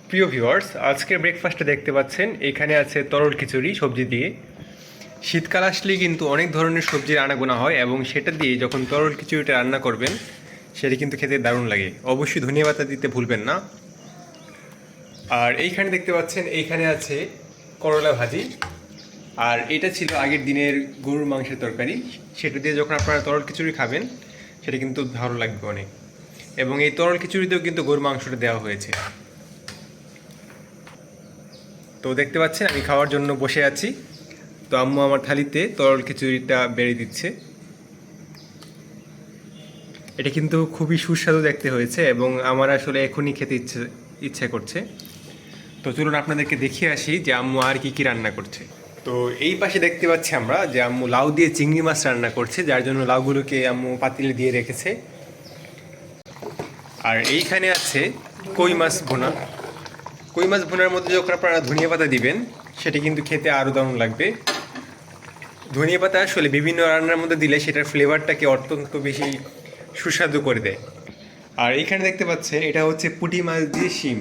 প্রিয় ভিউয়ার্স, আজকের ব্রেকফাস্টে দেখতে পাচ্ছেন এখানে আছে তরল খিচুড়ি সবজি দিয়ে। শীতকাল আসলেই কিন্তু অনেক ধরনের সবজির আনাগোনা হয় এবং সেটা দিয়ে যখন তরল খিচুড়িটা রান্না করবেন সেটা কিন্তু খেতে দারুণ লাগে। অবশ্যই ধনিয়া পাতা দিতে ভুলবেন না। আর এইখানে দেখতে পাচ্ছেন এইখানে আছে করলা ভাজি। আর এটা ছিল আগের দিনের গরুর মাংসের তরকারি, সেটা দিয়ে যখন আপনারা তরল খিচুড়ি খাবেন সেটা কিন্তু ভালো লাগবে অনেক। এবং এই তরল খিচুড়িতেও কিন্তু গরুর মাংসটা দেওয়া হয়েছে। তো দেখতে পাচ্ছেন আমি খাওয়ার জন্য বসে আছি। তো আম্মু আমার থালিতে তরল খিচুড়িটা বেড়ে দিচ্ছে। এটা কিন্তু খুবই সুস্বাদু দেখতে হয়েছে এবং আমার আসলে এখনই খেতে ইচ্ছে করছে। তো চলুন আপনাদেরকে দেখিয়ে আসি যে আম্মু আর কি কি রান্না করছে। তো এই পাশে দেখতে পাচ্ছি আমরা যে আম্মু লাউ দিয়ে চিংড়ি মাছ রান্না করছে, যার জন্য লাউগুলোকে আম্মু পাতিলে দিয়ে রেখেছে। আর এইখানে আছে কই মাছ ভুনা। কই মাছ ভুনার মধ্যে যখন আপনারা ধনিয়া পাতা দিবেন সেটা কিন্তু খেতে আরও দারুণ লাগবে। ধনিয়া পাতা আসলে বিভিন্ন রান্নার মধ্যে দিলে সেটার ফ্লেভারটাকে অত্যন্ত বেশি সুস্বাদু করে দেয়। আর এইখানে দেখতে পাচ্ছেন এটা হচ্ছে পুঁটি মাছ দিয়ে শিম।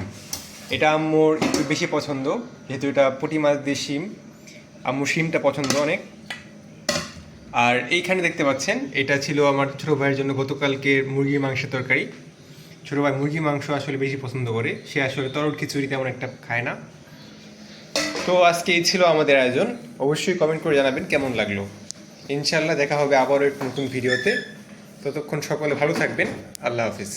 এটা আম্মুর একটু বেশি পছন্দ, যেহেতু এটা পুঁটি মাছ দিয়ে শিম, আম্মুর শিমটা পছন্দ অনেক। আর এইখানে দেখতে পাচ্ছেন এটা ছিল আমার ছোটো ভাইয়ের জন্য গতকালকের মুরগির মাংসের তরকারি। ছোটো ভাই মুরগির মাংস আসলে বেশি পছন্দ করে, সে আসলে তরল খিচুড়ি তেমন একটা খায় না। তো আজকে এই ছিল আমাদের আয়োজন। অবশ্যই কমেন্ট করে জানাবেন কেমন লাগলো। ইনশাআল্লাহ দেখা হবে আবারও একটা নতুন ভিডিওতে। ততক্ষণ সকলে ভালো থাকবেন। আল্লাহ হাফিজ।